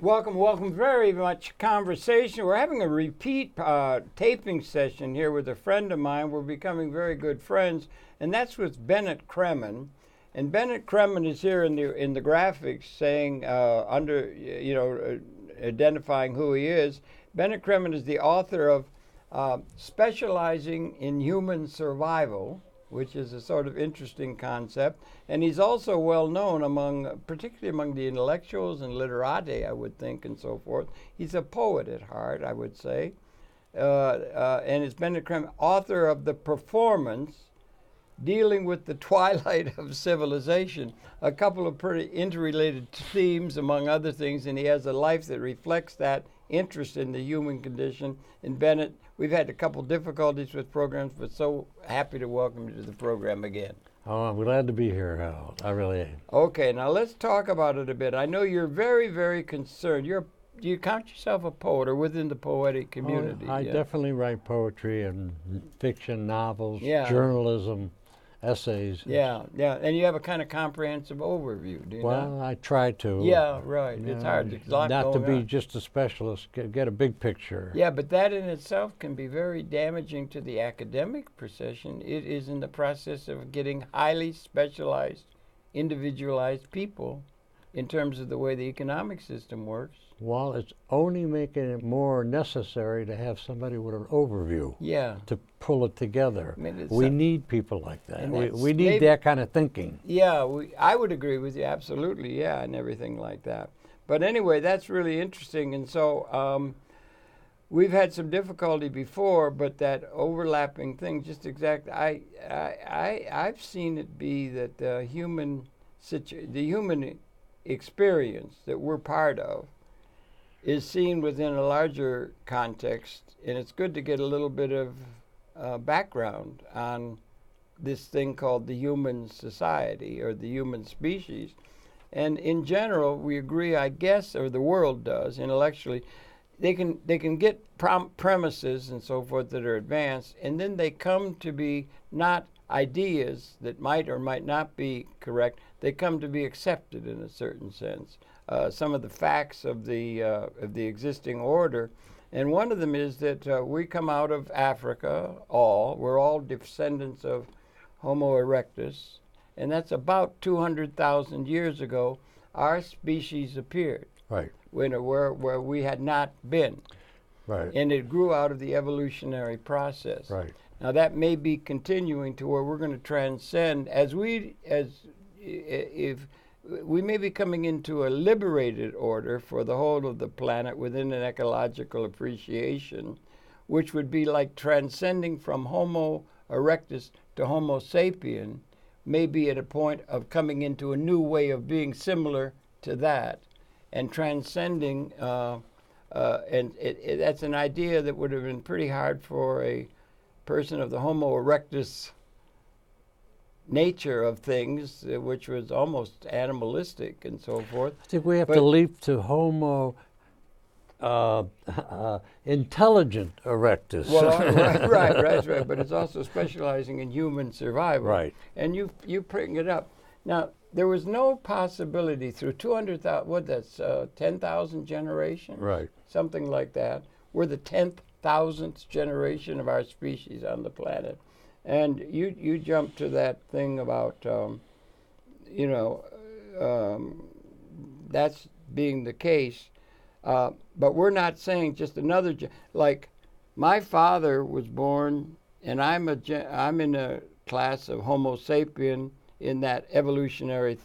Welcome very much conversation. We're having a repeat taping session here with a friend of mine. We're becoming very good friends, and that's with Bennett Kremen. And Bennett Kremen is here in the graphics saying, identifying who he is. Bennett Kremen is the author of Specializing in Human Survival, which is a sort of interesting concept. And he's also well known particularly among the intellectuals and literati, I would think, and so forth. He's a poet at heart, I would say. And it's Bennett Kremen, author of The Performance, Dealing with the Twilight of Civilization. A couple of pretty interrelated themes, among other things, and he has a life that reflects that interest in the human condition. And Bennett, we've had a couple difficulties with programs, but so happy to welcome you to the program again. Oh, I'm glad to be here, Harold. I really am. Okay, now let's talk about it a bit. I know you're very, very concerned. Do you count yourself a poet or within the poetic community? I definitely write poetry and fiction, novels, Yeah. journalism, essays. Yeah, and you have a kind of comprehensive overview, do you Well, not? I try to. Yeah, right. It's hard. There's a lot not to going be on. just a specialist, get a big picture. Yeah, but that in itself can be very damaging to the academic profession. It is in the process of getting highly specialized, individualized people in terms of the way the economic system works. Well, it's only making it more necessary to have somebody with an overview. Yeah. To pull it together. I mean, We need people like that. And We need that kind of thinking. Yeah, I would agree with you, absolutely, yeah, and everything like that. But anyway, that's really interesting. And so we've had some difficulty before, but that overlapping thing, just exactly, I've seen it be that the human experience that we're part of is seen within a larger context, and it's good to get a little bit of background on this thing called the human society or the human species. And in general, we agree, I guess, or the world does intellectually, they can get premises and so forth that are advanced, and then they come to be not ideas that might or might not be correct. They come to be accepted in a certain sense. Some of the facts of the existing order, and one of them is that we come out of Africa. We're all descendants of Homo erectus, and that's about 200,000 years ago. Our species appeared. Right. Where we had not been. Right. And it grew out of the evolutionary process. Right. Now that may be continuing to where we're going to transcend if we may be coming into a liberated order for the whole of the planet within an ecological appreciation, which would be like transcending from Homo erectus to Homo sapien, maybe at a point of coming into a new way of being similar to that, and transcending, that's an idea that would have been pretty hard for a person of the Homo erectus nature of things, which was almost animalistic and so forth. I think we have to leap to Homo intelligent erectus. Well, right. But it's also specializing in human survival. Right. And you bring it up. Now, there was no possibility through 200,000, 10,000 generations? Right. Something like that. We're the 10,000th generation of our species on the planet. And you jump to that thing about, that's being the case. But we're not saying just another, like my father was born, and I'm in a class of Homo sapien in that evolutionary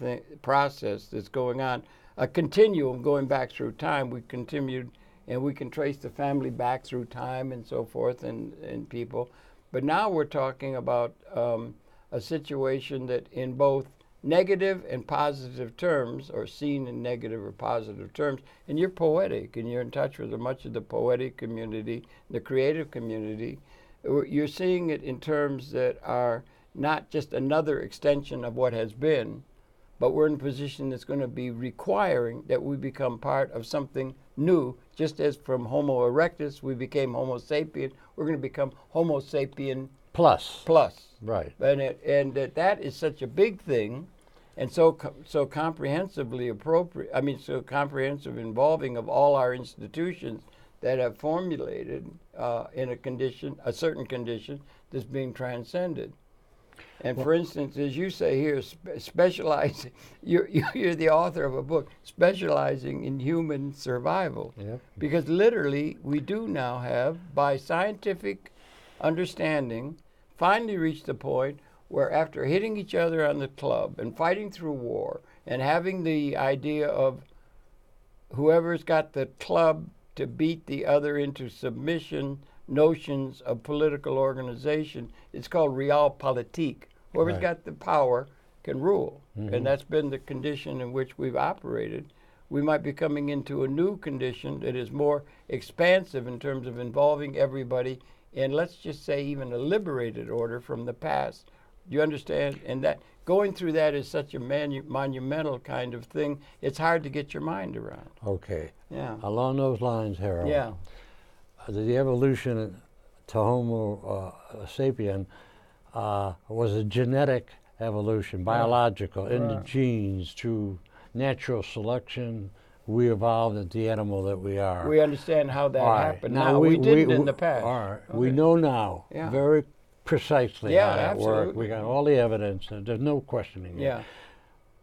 process that's going on, a continuum going back through time. We continued, and we can trace the family back through time and so forth, and people. But now we're talking about a situation that in both negative and positive terms, or seen in negative or positive terms, and you're poetic, and you're in touch with much of the poetic community, the creative community, you're seeing it in terms that are not just another extension of what has been, but we're in a position that's going to be requiring that we become part of something new. Just as from Homo erectus we became Homo sapien, we're going to become Homo sapien plus. Right. And that is such a big thing, and so so comprehensively appropriate. I mean, so comprehensive, involving of all our institutions that have formulated in a certain condition that's being transcended. And for instance, as you say here, specializing, you're the author of a book specializing in human survival. Yep. Because literally, we do now have, by scientific understanding, finally reached the point where after hitting each other on the club and fighting through war and having the idea of whoever's got the club to beat the other into submission, notions of political organization, it's called realpolitik. Whoever's Right. got the power can rule. And that's been the condition in which we've operated. We might be coming into a new condition that is more expansive in terms of involving everybody in, let's just say, even a liberated order from the past. Do you understand? And that going through that is such a monumental kind of thing. It's hard to get your mind around. Okay. Yeah. Along those lines, Harold. Yeah. The evolution to Homo sapien was a genetic evolution, biological, in the genes. Through natural selection, we evolved into the animal that we are. We understand how that All right. happened. Now, we didn't in the past. All right. Okay. We know now very precisely how that worked. We got all the evidence. There's no questioning it. Yeah.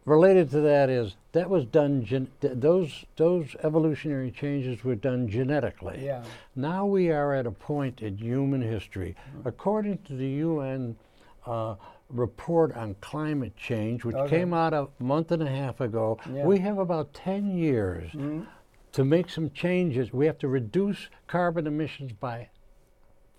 Related to that is that was done. Those evolutionary changes were done genetically. Yeah. Now we are at a point in human history, according to the UN report on climate change, which came out a month and a half ago. Yeah. We have about 10 years to make some changes. We have to reduce carbon emissions by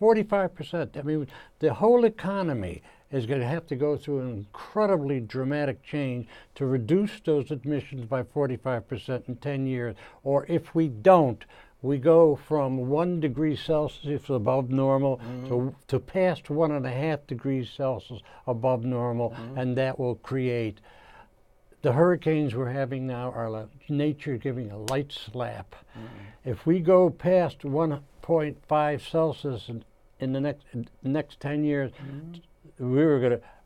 45%. I mean, the whole economy is going to have to go through an incredibly dramatic change to reduce those emissions by 45% in 10 years. Or if we don't, we go from 1 degree Celsius above normal to past 1.5 degrees Celsius above normal, and that will create the hurricanes we're having now are like nature giving a light slap. If we go past 1.5 Celsius in the next 10 years,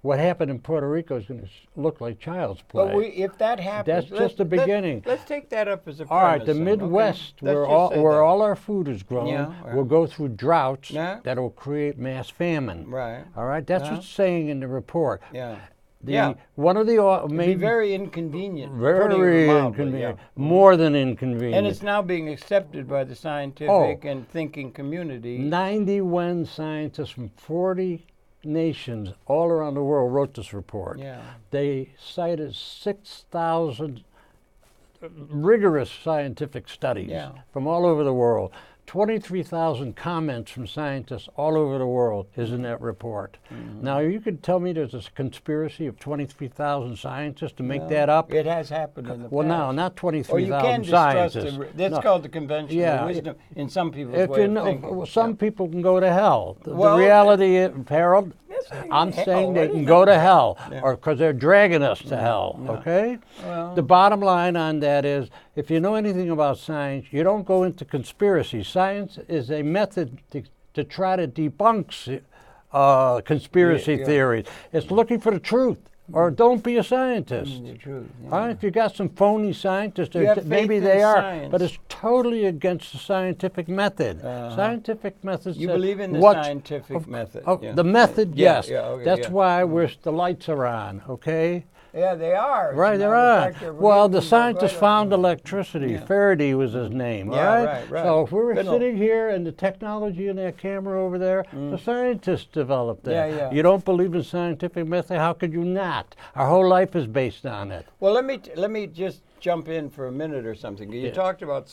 what happened in Puerto Rico is going to look like child's play. But if that happens, that's just the beginning. Let's take that up as a premise. All right, the then, Midwest, okay? where all our food is grown, will go through droughts that will create mass famine. Right. All right, that's what's saying in the report. Yeah. One of the It'd be very inconvenient. very inconvenient, more than inconvenient. And it's now being accepted by the scientific and thinking community. 91 scientists from 40 nations all around the world wrote this report. Yeah. They cited 6,000 rigorous scientific studies from all over the world. 23,000 comments from scientists all over the world is in that report. Now, you could tell me there's a conspiracy of 23,000 scientists to make that up? It has happened in the past. Well, no, not 23,000 scientists. scientists. That's called the conventional wisdom in some people's if way you of thinking. know, some people can go to hell. The reality is, Harold, I'm saying they can go to hell, or because they're dragging us to hell, okay? Well, the bottom line on that is, if you know anything about science, you don't go into conspiracy. Science is a method to try to debunk conspiracy theories. It's looking for the truth. Or don't be a scientist. The truth. All right, if you got some phony scientists, maybe faith they in are, science. but it's totally against the scientific method. Scientific methods. You believe in the scientific method? The method, yes. Okay, that's why the lights are on. Okay. Yeah, they are. Right, they're on. Well, the scientists found electricity. Faraday was his name. All right. Right. So if we were sitting here and the technology in that camera over there, the scientists developed that. Yeah. You don't believe in scientific method? How could you not? Our whole life is based on it. Well, let me just jump in for a minute or something. You talked about,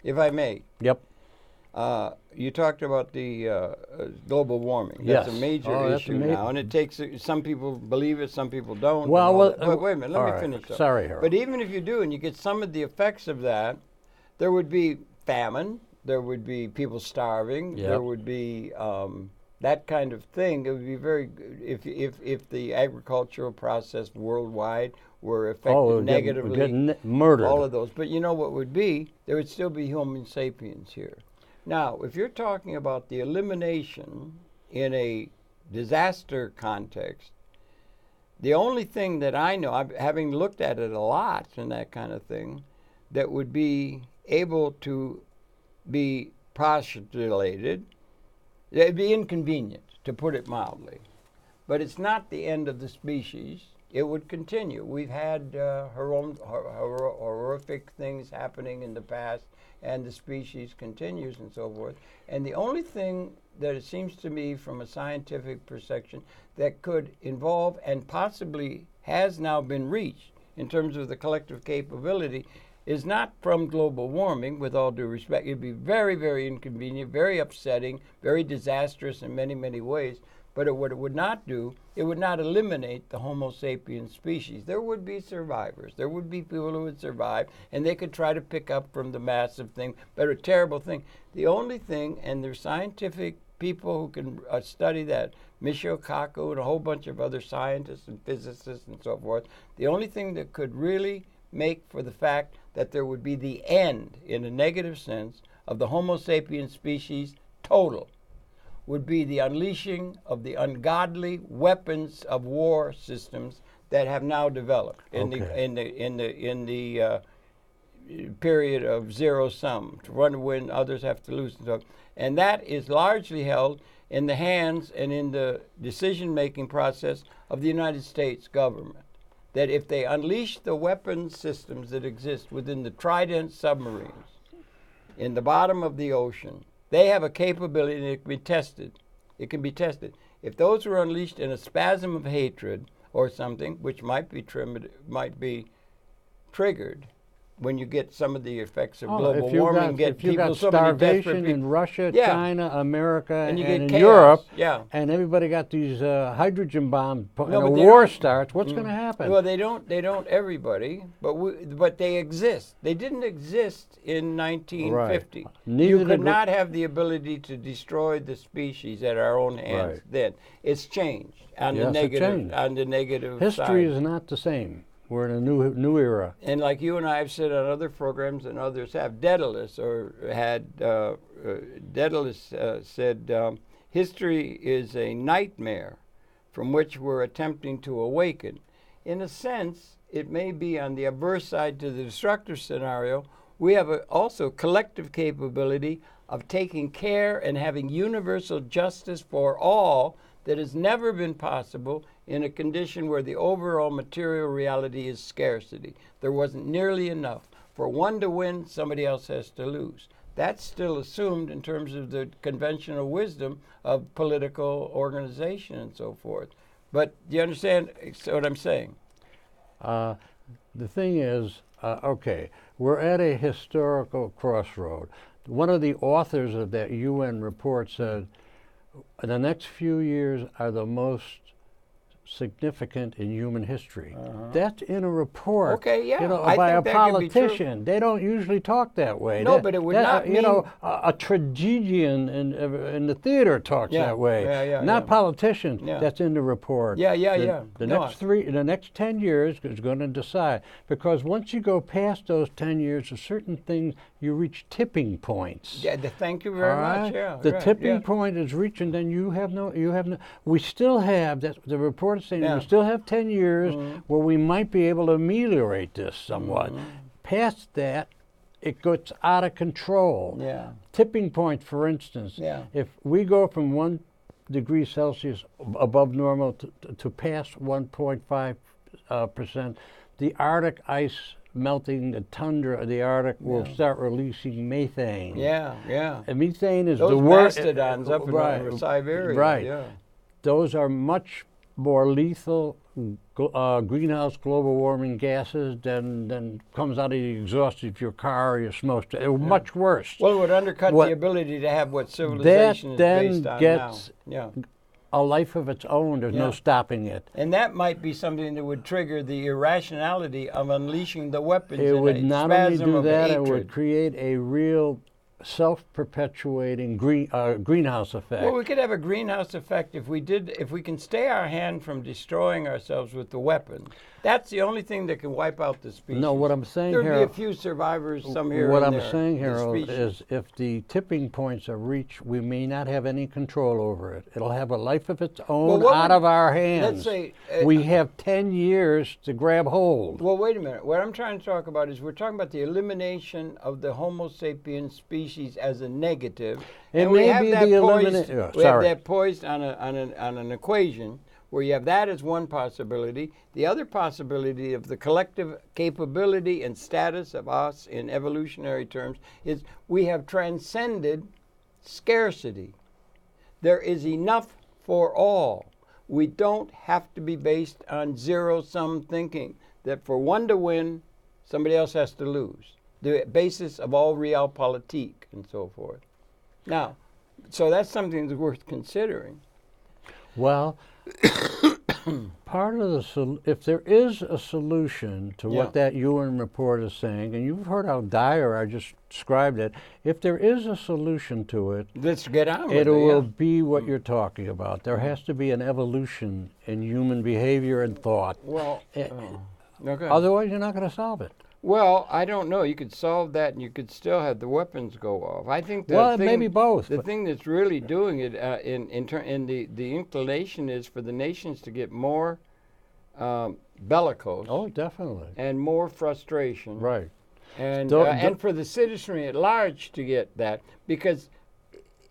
if I may. Yep. You talked about the global warming. That's a major issue now, and it takes some people believe it, some people don't. But wait a minute, let me finish up. Sorry, Harold. But even if you do, and you get some of the effects of that, there would be famine, there would be people starving, there would be that kind of thing. It would be very if the agricultural process worldwide were affected negatively. Getting murdered. All of those, but you know what would be? There would still be Homo sapiens here. Now, if you're talking about the elimination in a disaster context, The only thing that I know, having looked at it a lot and that kind of thing, that would be able to be postulated, it'd be inconvenient, to put it mildly. But it's not the end of the species. It would continue. We've had horrific things happening in the past, and the species continues and so forth. And the only thing that it seems to me from a scientific perception that could involve and possibly has now been reached in terms of the collective capability is not from global warming, with all due respect. It'd be very, very inconvenient, very upsetting, very disastrous in many, many ways. But what it would not do, it would not eliminate the Homo sapiens species. There would be survivors. There would be people who would survive, and they could try to pick up from the massive thing, but a terrible thing. The only thing, and there's scientific people who can study that, Michio Kaku and a whole bunch of other scientists and physicists and so forth, the only thing that could really make for the fact that there would be the end, in a negative sense, of the Homo sapiens species total, would be the unleashing of the ungodly weapons of war systems that have now developed in the period of zero sum, to run to win, others have to lose, and that is largely held in the hands and in the decision-making process of the United States government. That if they unleash the weapon systems that exist within the Trident submarines in the bottom of the ocean, they have a capability, and it can be tested. It can be tested. If those were unleashed in a spasm of hatred or something, which might be triggered when you get some of the effects of global warming, if you got starvation in Russia, China, America, and in chaos. Europe, yeah. and everybody got these hydrogen bombs, and a war starts, what's going to happen? Well, they don't everybody, but they exist. They didn't exist in 1950. Right. You could not have the ability to destroy the species at our own hands then. It's changed on the negative History side. is not the same. We're in a new era. And like you and I have said on other programs, and others have, Daedalus said, history is a nightmare from which we're attempting to awaken. In a sense, it may be on the adverse side to the destructive scenario. We have also collective capability of taking care and having universal justice for all that has never been possible in a condition where the overall material reality is scarcity. There wasn't nearly enough. For one to win, somebody else has to lose. That's still assumed in terms of the conventional wisdom of political organization and so forth. But do you understand what I'm saying? The thing is, okay, we're at a historical crossroad. One of the authors of that UN report said, the next few years are the most significant in human history. That's in a report, by a politician. They don't usually talk that way. No, but it would not mean... a tragedian in the theater talks that way. Not politicians. That's in the report. The next 10 years is going to decide, because once you go past those 10 years of certain things, you reach tipping points. Yeah, thank you very much. The tipping point is reached, and then you have no. We still have the report saying we still have 10 years where we might be able to ameliorate this somewhat. Past that, it gets out of control. Tipping point, for instance. If we go from 1 degree Celsius above normal to past 1.5%, the Arctic ice melting, the tundra of the Arctic will start releasing methane. And methane is the worst. Those mastodons up in Siberia. Those are much more lethal greenhouse global warming gases than comes out of the exhaust of your car or your smokestack. It was much worse. Well, it would undercut the ability to have what civilization is based on gets now. A life of its own. There's no stopping it. And that might be something that would trigger the irrationality of unleashing the weapons. It would not only do that, it would create a real self-perpetuating greenhouse effect. Well, we could have a greenhouse effect if we can stay our hand from destroying ourselves with the weapon. That's the only thing that can wipe out the species. No, what I'm saying, There'd Harold, be a few survivors, some here what and I'm there. saying, the Harold, species. is if the tipping points are reached, we may not have any control over it. It'll have a life of its own out of our hands. Let's say we have 10 years to grab hold. Well, wait a minute. What I'm trying to talk about is we're talking about the elimination of the Homo sapiens species as a negative. It and may we have be that the poised, elimination. we have that poised on an equation where you have that as one possibility. The other possibility of the collective capability and status of us in evolutionary terms is we have transcended scarcity. There is enough for all. We don't have to be based on zero-sum thinking, that for one to win, somebody else has to lose. The basis of all realpolitik and so forth. Now, so that's something that's worth considering. Well, part of if there is a solution to what that UN report is saying, and you've heard how dire I just described it, if there is a solution to it, let's get on with it. It will be what you're talking about. There has to be an evolution in human behavior and thought. Well, okay. Otherwise, you're not going to solve it. Well, I don't know. You could solve that, and you could still have the weapons go off. I think. Maybe both. The thing that's really doing it the inclination is for the nations to get more bellicose. Oh, definitely. And more frustration. Right. And for the citizenry at large to get that, because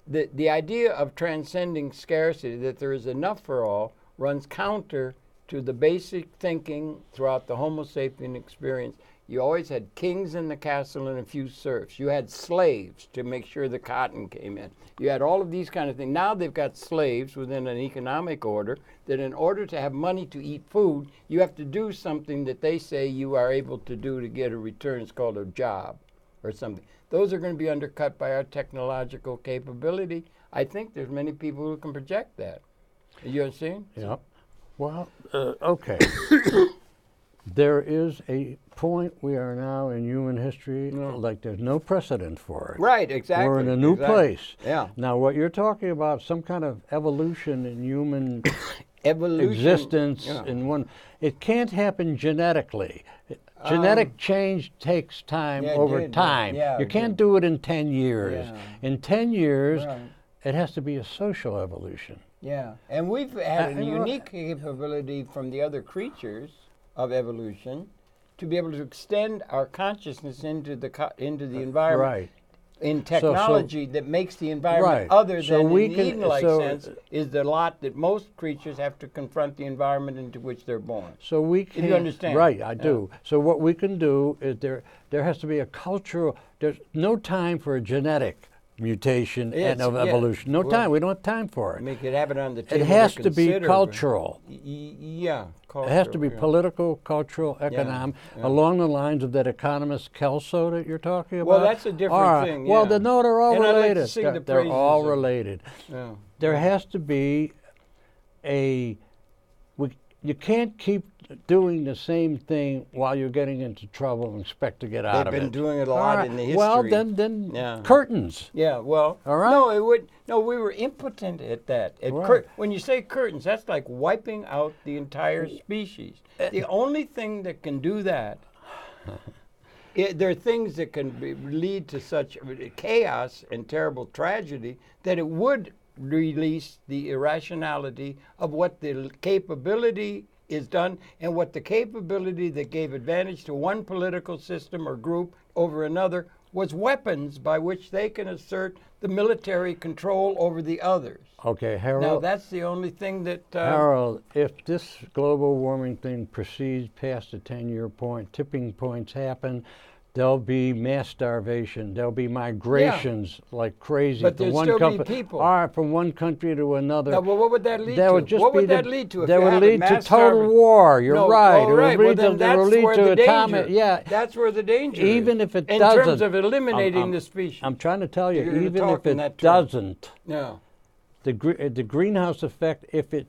the idea of transcending scarcity, that there is enough for all, runs counter to the basic thinking throughout the Homo sapien experience. You always had kings in the castle and a few serfs. You had slaves to make sure the cotton came in. You had all of these kind of things. Now they've got slaves within an economic order that in order to have money to eat food, you have to do something that they say you are able to do to get a return. It's called a job or something. Those are going to be undercut by our technological capability. I think there's many people who can project that. You understand? Yeah. Well, okay. There is a point we are now in human history, like there's no precedent for it. Right, exactly. We're in a new place. Yeah. Now, what you're talking about, some kind of evolution in human existence in one, it can't happen genetically. Genetic change takes time over time. Yeah, you can't do it in 10 years. Yeah. In 10 years, it has to be a social evolution. Yeah, and we've had a unique capability from the other creatures of evolution to be able to extend our consciousness into the environment in technology that makes the environment other than in the Eden-like sense is the lot that most creatures have to confront the environment into which they're born. So we can, if you understand. Right, I do. So what we can do is there has to be a cultural, there's no time for a genetic mutation and of evolution. No time. We don't have time for it. We could have it on the table. It has to be cultural. Yeah. It has to be political, cultural, economic, along the lines of that economist Kelso that you're talking about. Well, that's a different thing. Well, they're all related. I'd like to sing they're all related. Yeah. There has to be you can't keep doing the same thing while you're getting into trouble and expect to get out of it. They've been doing it a lot in the history. Well, then curtains. Yeah, well, all right. No, we were impotent at that. When you say curtains, that's like wiping out the entire species. The only thing that can do that, there are things that can lead to such chaos and terrible tragedy that it would release the irrationality of what the capability is done and what the capability that gave advantage to one political system or group over another was weapons by which they can assert the military control over the others. Okay, Harold. Now that's the only thing that... Harold, if this global warming thing proceeds past the 10-year point, tipping points happen, there'll be mass starvation. There'll be migrations like crazy. But there'll still be people. All right, from one country to another. Now, well, what would that lead to? What would that lead to? That would lead to total war. You're right. It would lead to atomic. Yeah, that's where the danger is. Even if it doesn't. In terms of eliminating the species. I'm trying to tell you, even if it doesn't, the greenhouse effect, if it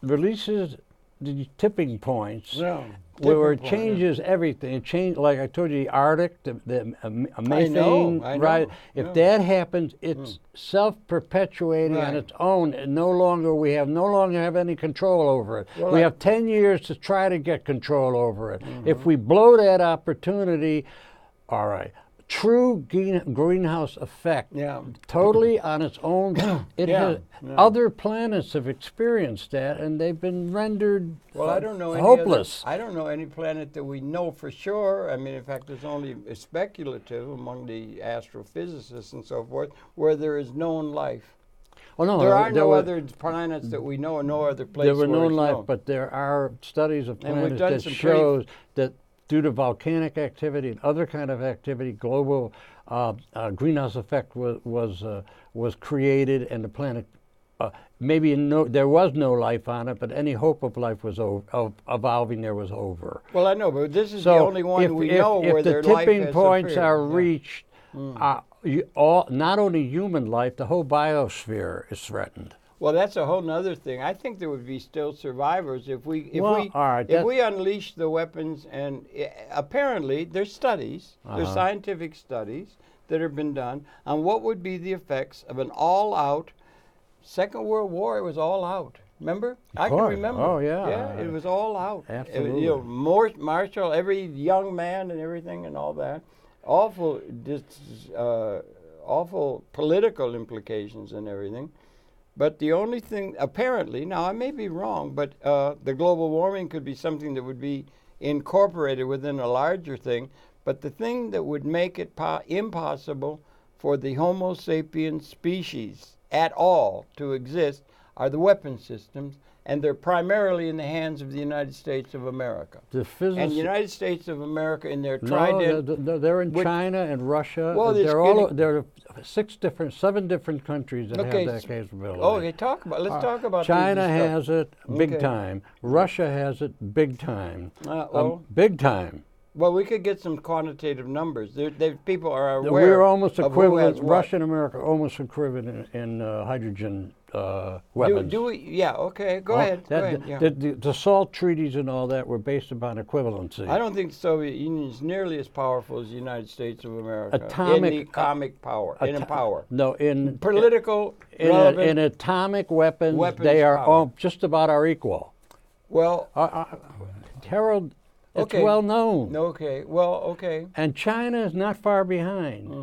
releases the tipping points. Yeah. Where it changes everything. It changed, like I told you, the Arctic, the methane, I know, right? If that happens, it's self-perpetuating on its own, and no longer have any control over it. Well, we have 10 years to try to get control over it. If we blow that opportunity, all right. True greenhouse effect, totally on its own. Other planets have experienced that, and they've been rendered hopeless. I don't know any planet that we know for sure. I mean, in fact, there's only speculative among the astrophysicists and so forth where there is known life. Oh, no, there are no other planets that we know, and no other places. There were known life, but there are studies of planets that shows that due to volcanic activity and other kind of activity, global greenhouse effect was created, and the planet there was no life on it, but any hope of life was evolving there was over. Well, I know, but this is the only one we know where their life has If the tipping points are reached, not only human life, the whole biosphere is threatened. Well, that's a whole other thing. I think there would be still survivors if we unleash the weapons. And apparently, there's studies, there's scientific studies that have been done on what would be the effects of an all-out Second World War. It was all out. Remember? I can remember. Oh yeah. Yeah, it was all out. Absolutely. Marshall, every young man and everything and all that. Awful political implications and everything. But the only thing, apparently, now I may be wrong, but the global warming could be something that would be incorporated within a larger thing. But the thing that would make it impossible for the Homo sapiens species at all to exist are the weapon systems, and they're primarily in the hands of the United States of America. And the United States of America in their trident. No, they're in China and Russia. Well, there are 7 different countries that have that capability. Okay, let's talk about China has it big time. Russia has it big time. Big time. Well, we could get some quantitative numbers. People are aware. We're almost equivalent. Russia and America are almost equivalent in hydrogen weapons. Do we? Yeah. Okay. Go ahead. The SALT treaties and all that were based upon equivalency. I don't think the Soviet Union is nearly as powerful as the United States of America in atomic power. No, in political. In atomic weapons, they are just about our equal. Well, Harold. It's well known. Okay. Well, okay. And China is not far behind.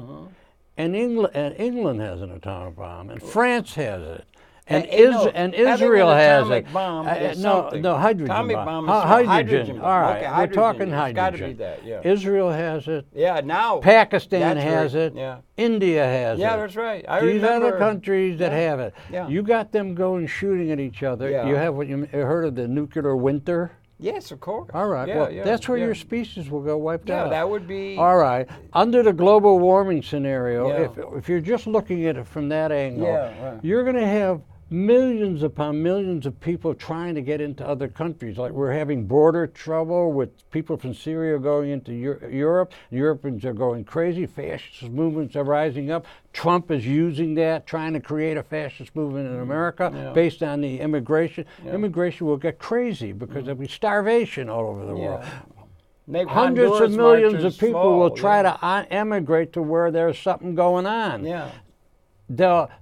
And England has an atomic bomb, and France has it, and Israel has it. No, hydrogen atomic bomb. Hydrogen. All right, okay, we're talking hydrogen. It's got to be that. Yeah. Israel has it. Yeah. Now. Pakistan has it. Yeah. India has it. Yeah, that's right. These other countries that have it. Yeah. You got them going shooting at each other. Yeah. You have what you heard of the nuclear winter. Yes, of course. All right. That's where your species will go wiped out. Yeah, that would be. All right. Under the global warming scenario, if you're just looking at it from that angle, you're going to have millions upon millions of people trying to get into other countries. Like we're having border trouble with people from Syria going into Europe. Europeans are going crazy. Fascist movements are rising up. Trump is using that, trying to create a fascist movement in America based on the immigration. Immigration will get crazy because there'll be starvation all over the world. Hundreds of millions of people will try to emigrate to where there's something going on. Yeah.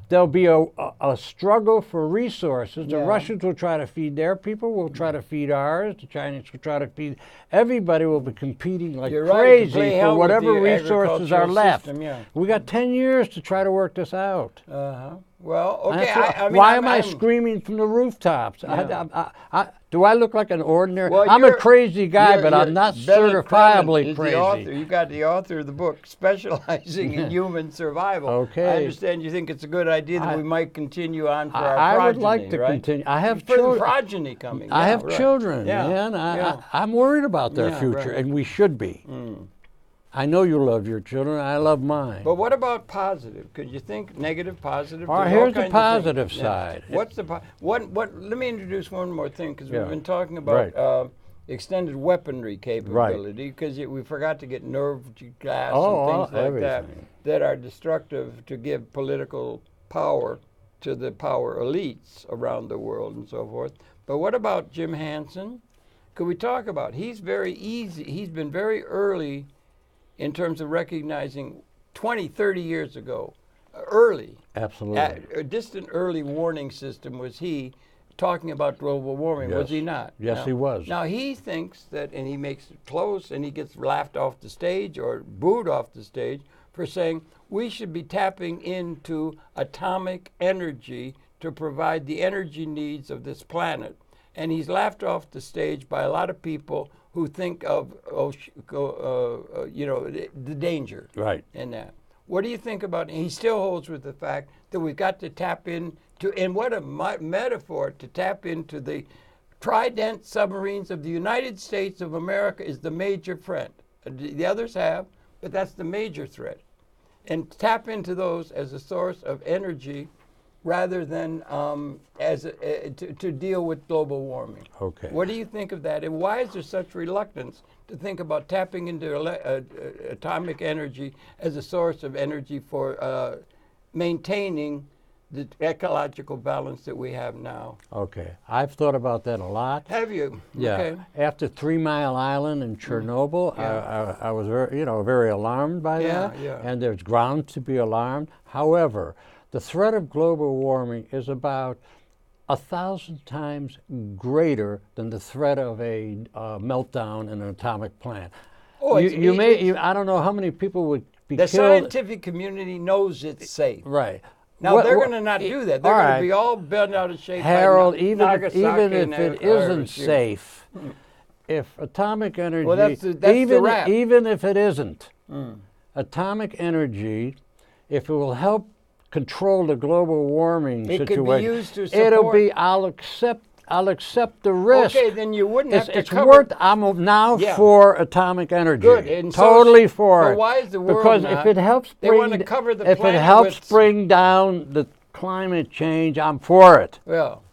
There'll be a struggle for resources. The Russians will try to feed their people. We'll try to feed ours. The Chinese will try to feed. Everybody will be competing like crazy for whatever resources are left. We got 10 years to try to work this out. Well, okay. Why am I screaming from the rooftops? Do I look like an ordinary? I'm a crazy guy, but I'm not certifiably crazy. You got the author of the book specializing in human survival. Okay. I understand you think it's a good idea that we might continue on for our progeny. I would like to continue. I have children. For the progeny coming. I have children, man. I'm worried about their future, and we should be. I know you love your children. I love mine. But what about positive? Could you think negative, positive? All right, here's the positive side. What's the Let me introduce one more thing because we've been talking about extended weaponry capability because we forgot to get nerve gas and things like that are destructive to give political power to the power elites around the world and so forth. But what about Jim Hansen? Could we talk about? He's very easy. He's been very early in terms of recognizing 20, 30 years ago. Early. Absolutely. A distant early warning system was he talking about global warming, Yes. was he not? Yes, Now, he was. Now he thinks that, and he makes it close, and he gets laughed off the stage or booed off the stage for saying we should be tapping into atomic energy to provide the energy needs of this planet. And he's laughed off the stage by a lot of people who think of, the danger Right. in that. What do you think about? And he still holds with the fact that we've got to tap into, and what a metaphor, to tap into the trident submarines of the United States of America is the major threat. The others have, but that's the major threat. And tap into those as a source of energy rather than to deal with global warming. Okay. What do you think of that? And why is there such reluctance to think about tapping into atomic energy as a source of energy for maintaining the ecological balance that we have now? Okay. I've thought about that a lot. Have you? Yeah. Okay. After 3 Mile Island in Chernobyl, I was very alarmed by that. Yeah. And there's ground to be alarmed. However, the threat of global warming is about 1,000 times greater than the threat of a meltdown in an atomic plant. Oh, I don't know how many people would be the killed. scientific community knows it's safe. Right. Now, they're going to not do that. They're going to be all bent out of shape. Harold, by even if it isn't safe, if atomic energy, well, that's the wrap. Even if it isn't, atomic energy, if it will help control the global warming situation, could be used to support. It'll be, I'll accept the risk. Okay, then you wouldn't have to it's cover. worth. I'm now for atomic energy. Good, and totally for it. Why is the world because not? if it helps They bring, want to cover the if it planet helps with, bring down the climate change, I'm for it. Well,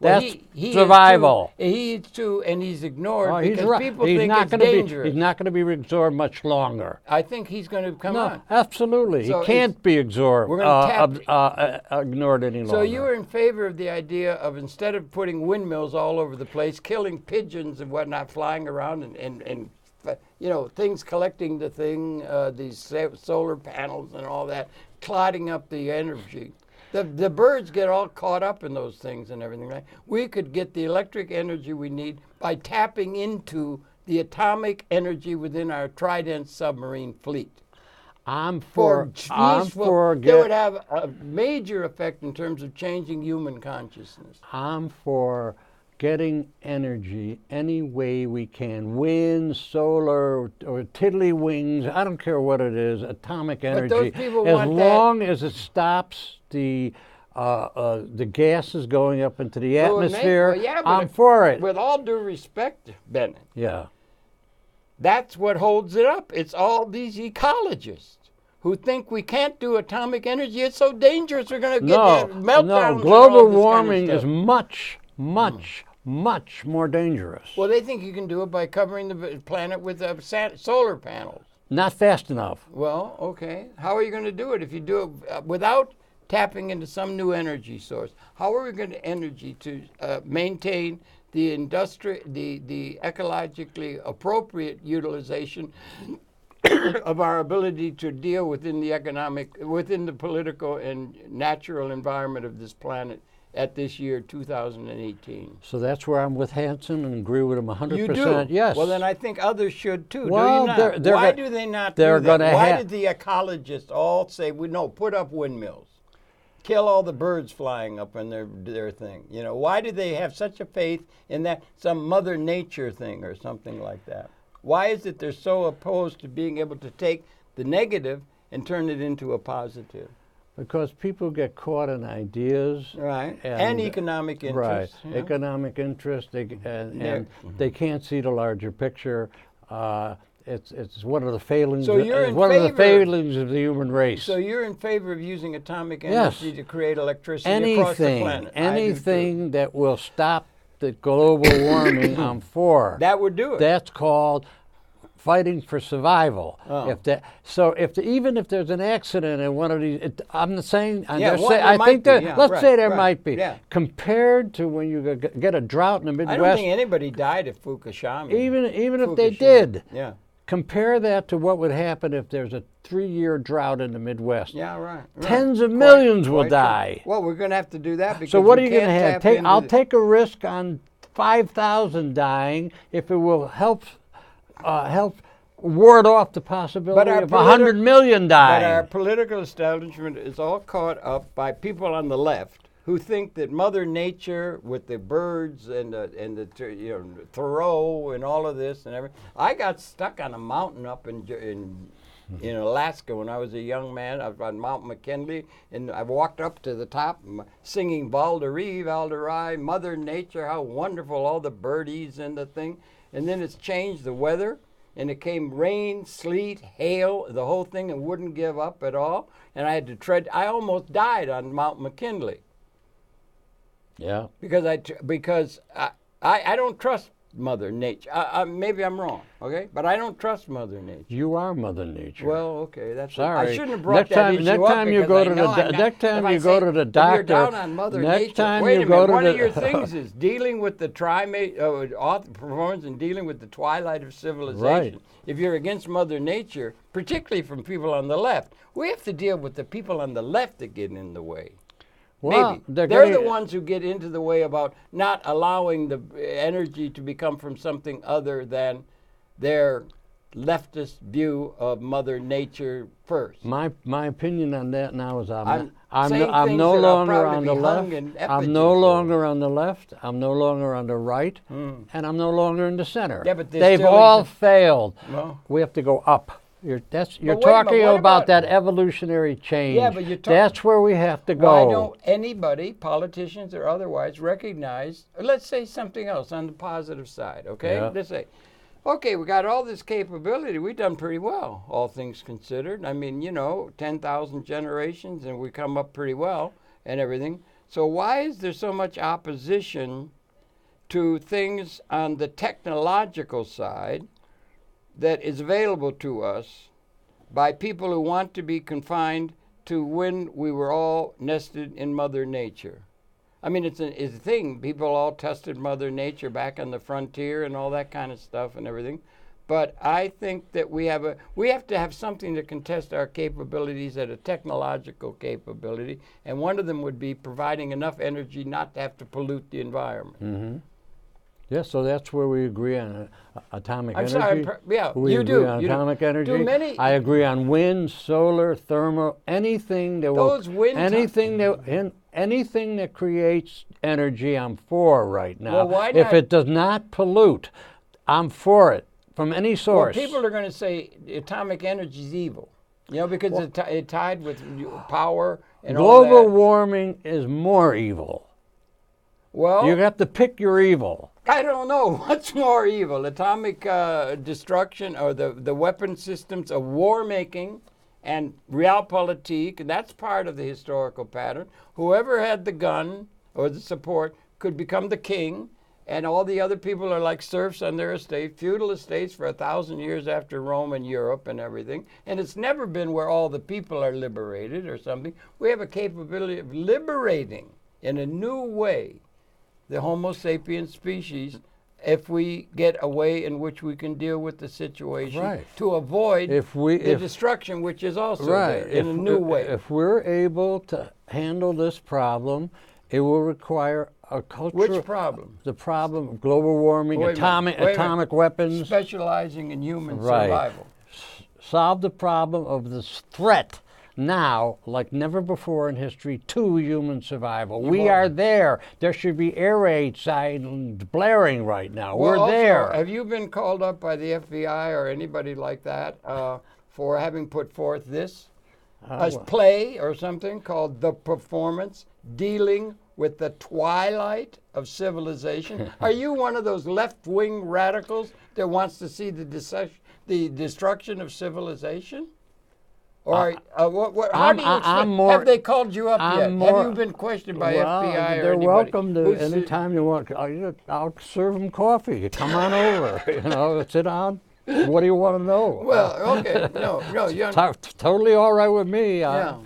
that's he survival. He is too, and he's ignored He's because right. people He's think not it's gonna dangerous. He's not going to be absorbed much longer. I think he's going to come on. Absolutely. So he can't be absorbed, we're gonna ignored any longer. So you were in favor of the idea of, instead of putting windmills all over the place, killing pigeons and whatnot flying around and things collecting the thing, these solar panels and all that, clouding up the energy. The birds get all caught up in those things and everything, right? We could get the electric energy we need by tapping into the atomic energy within our Trident submarine fleet. That would have a major effect in terms of changing human consciousness. I'm for getting energy any way we can. Wind, solar, or tiddlywings, I don't care what it is, atomic energy. But those people as want long as it stops the gases going up into the atmosphere, I'm for it. With all due respect, Bennett. Yeah. That's what holds it up. It's all these ecologists who think we can't do atomic energy. It's so dangerous. We're going to get meltdowns. No, global warming is much more dangerous. Well, they think you can do it by covering the planet with solar panels. Not fast enough. Well, okay. How are you going to do it if you do it without tapping into some new energy source? How are we going to maintain the the ecologically appropriate utilization of our ability to deal within the political and natural environment of this planet at this year 2018? So that's where I'm with Hansen and agree with him 100%. You do? Yes. Well, then I think others should too. Well, do you not? Why do they not do that? Why did the ecologists all say, put up windmills? Kill all the birds flying up in their thing. Why do they have such a faith in that, some Mother Nature thing or something like that? Why is it they're so opposed to being able to take the negative and turn it into a positive? Because people get caught in ideas. Right. And economic interest. Right. Economic interest. And they can't see the larger picture. It's one of the failings. So you're in one favor, of the failings of the human race. So you're in favor of using atomic energy to create electricity across the planet? Anything that will stop the global warming, I'm for. That would do it. That's called fighting for survival. Oh. Even if there's an accident in one of these, I'm not saying. Yeah, I think that let's say there right, might be. yeah. Compared to when you get a drought in the Midwest. I don't think anybody died at Fukushima. Even if they did. Yeah. Compare that to what would happen if there's a 3-year drought in the Midwest. Yeah, right. Tens of millions will die. Well, we're going to have to do that because. So what are you going to have? I'll take a risk on 5,000 dying if it will help ward off the possibility of 100 million dying. But our political establishment is all caught up by people on the left who think that Mother Nature, with the birds and the Thoreau and all of this and everything. I got stuck on a mountain up in Alaska when I was a young man. I was on Mount McKinley, and I walked up to the top singing Valderai, Mother Nature, how wonderful, all the birdies and the thing. And then it's changed the weather, and it came rain, sleet, hail, the whole thing, and wouldn't give up at all. And I had to tread. I almost died on Mount McKinley. Yeah. Because I don't trust Mother Nature. Maybe I'm wrong, okay? But I don't trust Mother Nature. You are Mother Nature. Well, okay, that's sorry. I shouldn't have brought that issue up. Next time you go to the doctor. If you're down on Mother Nature. Wait a minute. One of your things is dealing with the performance and dealing with the twilight of civilization. Right. If you're against Mother Nature, particularly from people on the left, we have to deal with the people on the left that get in the way. Well, maybe. They're the ones who get into the way about not allowing the energy to become from something other than their leftist view of Mother Nature first. My opinion on that now is I'm no longer on the left. I'm no longer on the left. I'm no longer on the right, and I'm no longer in the center. Yeah, but they've all failed. No. We have to go up. You're talking about that evolutionary change. Yeah, but that's where we have to go. Why don't anybody, politicians or otherwise, recognize, let's say something else on the positive side, okay? Yeah. Let's say, okay, we got all this capability. We've done pretty well, all things considered. I mean, 10,000 generations and we come up pretty well and everything. So why is there so much opposition to things on the technological side that is available to us by people who want to be confined to when we were all nested in Mother Nature? I mean, it's a thing. People all tested Mother Nature back on the frontier and all that kind of stuff and everything. But I think that we have to have something to contest our capabilities at a technological capability, and one of them would be providing enough energy not to have to pollute the environment. Mm-hmm. Yeah, so that's where we agree on atomic energy. Sorry, we you agree do. on atomic energy. Many, I agree on wind, solar, thermal, anything that anything that creates energy. I'm for right now. Well, why not? If it does not pollute, I'm for it from any source. Well, people are going to say atomic energy is evil, because it tied with power and all that. Global warming is more evil. Well, you have to pick your evil. I don't know. What's more evil? Atomic destruction or the weapon systems of war making and realpolitik, and that's part of the historical pattern. Whoever had the gun or the support could become the king, and all the other people are like serfs on their estate, feudal estates for 1,000 years after Rome and Europe and everything. And it's never been where all the people are liberated or something. We have a capability of liberating in a new way the Homo sapiens species if we get a way in which we can deal with the situation to avoid the destruction, which is also there in a new way. If we're able to handle this problem, it will require a culture. Which problem? The problem of global warming, atomic weapons. Specializing in human survival. Solve the problem of this threat now, like never before in history, to human survival. We are there. There should be air raid signs blaring right now. We're there. Have you been called up by the FBI or anybody like that for having put forth this play or something called The Performance, dealing with the twilight of civilization? Are you one of those left-wing radicals that wants to see the destruction of civilization? Or how do you explain? Have they called you up yet? Have you been questioned by FBI or anybody? They're welcome to anytime you want. I'll serve them coffee. Come on over. Sit down. What do you want to know? Well, okay, no, you're Totally all right with me. yeah.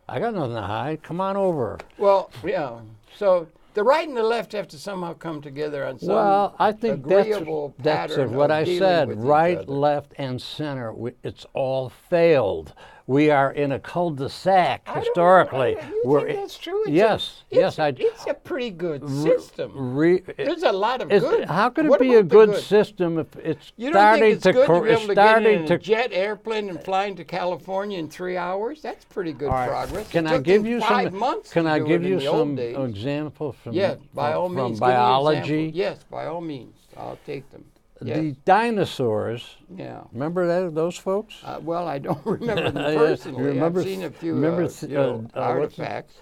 I got nothing to hide. Come on over. Well, yeah. So the right and the left have to somehow come together on some Well, I think agreeable that's pattern what of I dealing said. with each Right, other. left, and center. It's all failed. We are in a cul-de-sac I don't historically. know. You think that's true? Yes. It's a pretty good system. There's a lot of good. How could it What be a about the good system if it's You don't starting think it's to good to be able to get in a to jet airplane and flying to California in 3 hours? That's pretty good All right. progress. Can It I took give him you 5 some? months Can to I do give it you in the old some days. examples from? Yes, by all from means. biology. Give me examples. Yes, by all means. I'll take them. Yes. The dinosaurs. Yeah. Remember those folks? Well, I don't remember them Yeah, personally. remember I've seen a few artifacts.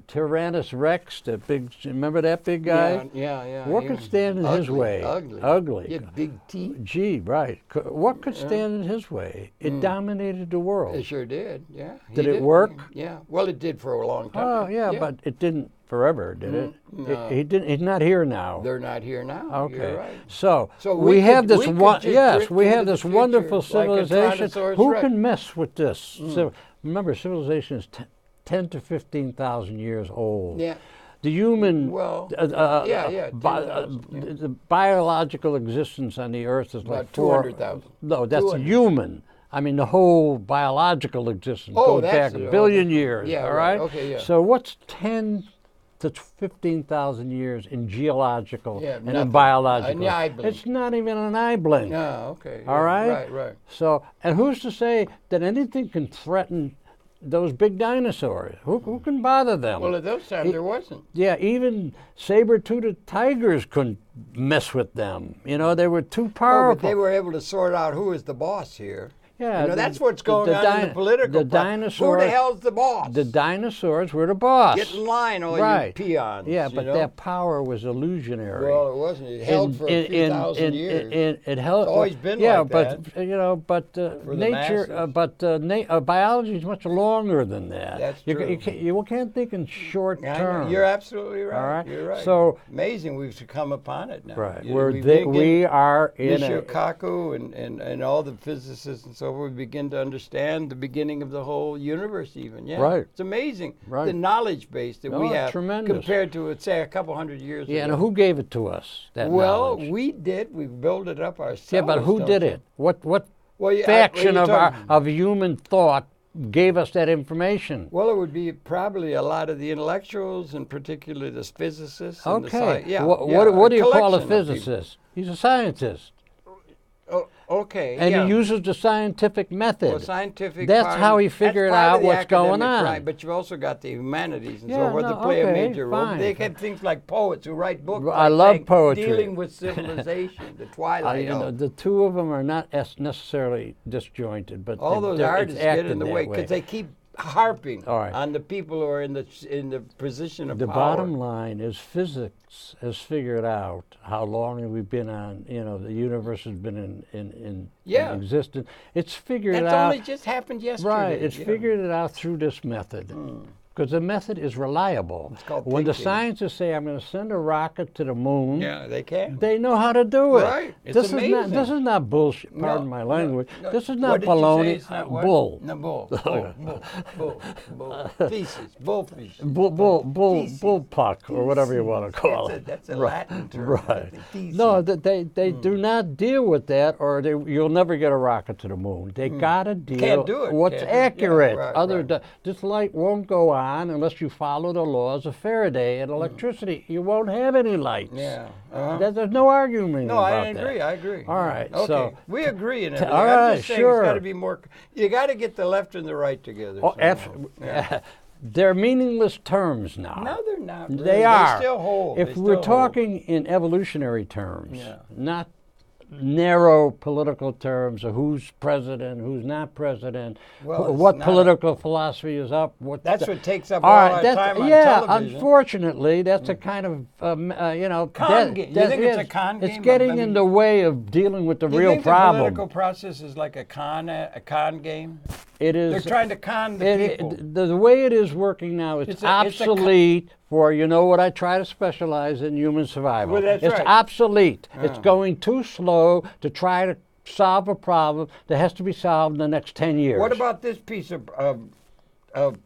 Tyrannus Rex, the big. Remember that big guy? Yeah. What could stand in his way? Ugly. He had big teeth. Gee, right. What could stand in his way? It dominated the world. It sure did. Yeah. Did it work? Yeah. Well, it did for a long time. Oh, yeah, but it didn't forever, did it? No. He didn't. He's not here now. They're not here now. Okay. You're right. So we have could- this we could one. just Yes, drift we have into this the wonderful future, like a civilization. Tyrannosaurus Who Rex. can mess with this? So, remember, civilization is 10 to 15,000 years old. Yeah. The human, Well, 10,000. The biological existence on the Earth is About like 200,000. No, that's 200. human. I mean, the whole biological existence Oh, goes that's back it. a billion Okay. years. Yeah, all right. right. Okay, yeah. So what's 10 to 15,000 years in geological Yeah, and nothing. in biological? An eye blink. It's not even an eye blink. No, okay. All yeah, right? Right. So, and who's to say that anything can threaten those big dinosaurs? Who can bother them? Well, at those times there wasn't. Yeah, even saber-toothed tigers couldn't mess with them. You know, they were too Oh, powerful. but they were able to sort out who is the boss here. Yeah, You know, that's what's going on in the political the pro- dinosaurs. Who the hell's the boss? The dinosaurs were the boss. Get in line, all Right. you peons. Yeah, you but know? their power was illusionary. Well, it wasn't. It held for a few thousand years. It held. It's always been yeah, like but that. you know, but the nature, masses. biology is much longer than that. That's you, true. You can't think in short I know. term. You're absolutely right. All right. You're right. So amazing, we've come upon it now. right, You know, we are in Michio a. Kaku and all the physicists and so forth begin to understand the beginning of the whole universe even. Yeah. Right. It's amazing. Right. The knowledge base that we Oh, have tremendous. compared to, say, a couple hundred years Yeah, ago. and who gave it to us? That Well, knowledge? we did. We built it up ourselves. Yeah, but who don't did you? it? What Well, yeah, faction you're of talking- of human thought gave us that information? Well, it would be probably a lot of the intellectuals, and particularly the physicists. And the Okay. yeah, What do you call a collection of people. physicist? He's a scientist. Oh, okay. And yeah. he uses the scientific method. Well, scientific. That's part- how he that's figured part of out the what's going academic on. Right, but you've also got the humanities and Yeah, so forth no, that play a okay, major role. fine. They have things like poets who write books. I like love saying, poetry. Dealing with civilization, the twilight. You know, of- the two of them are not necessarily disjointed, but all those it's artists get acted in the that way because they keep harping All right. on the people who are in the position of The power. bottom line is physics has figured out how long we've been on, you know, the universe has been in Yeah. existence. It's figured That's out. only just happened yesterday. Right, it's yeah. figured it out through this method. Because the method is reliable. It's called When the thinking. scientists say, I'm going to send a rocket to the moon, Yeah, they can. they know how to do it. Right, it's This amazing. is not bullshit, pardon No, my no, language. no. This is What not did you say? baloney, It's not what? bull. No, bull. Thesis, bullfish. Bull puck, or whatever you want to call it. That's a Right, Latin term. right. Thesis. No, they do not deal with that, or you'll never get a rocket to the moon. They gotta deal Can't do it. what's Can't do it. Yeah, accurate. right. This light won't go on unless you follow the laws of Faraday and electricity. You won't have any lights. Yeah. There's no arguing No, about I that. agree. I agree. All right, Okay. so- we agree in everything. all I'm right, just saying sure. it's got to be more. You got to get the left and the right together. Oh, somehow. Yeah. They're meaningless terms now. No, they're not. Really. They are. They still hold. If They we're still talking in evolutionary terms, Yeah. not narrow political terms of who's president, who's not president, Well, it's what not political philosophy is up. hold. That's what takes up all all right, our that's, time on yeah, television. unfortunately, that's a kind of, you know, Con game. You think it's a con It's game? getting I mean, in the way of dealing with the Do you real think problem. the political process is like a con game? It is. They're trying to con the people. The way it is working now, it's obsolete for, you know what I try to specialize in, human survival. Well, that's it's right. obsolete. It's going too slow to try to solve a problem that has to be solved in the next 10 years. What about this piece of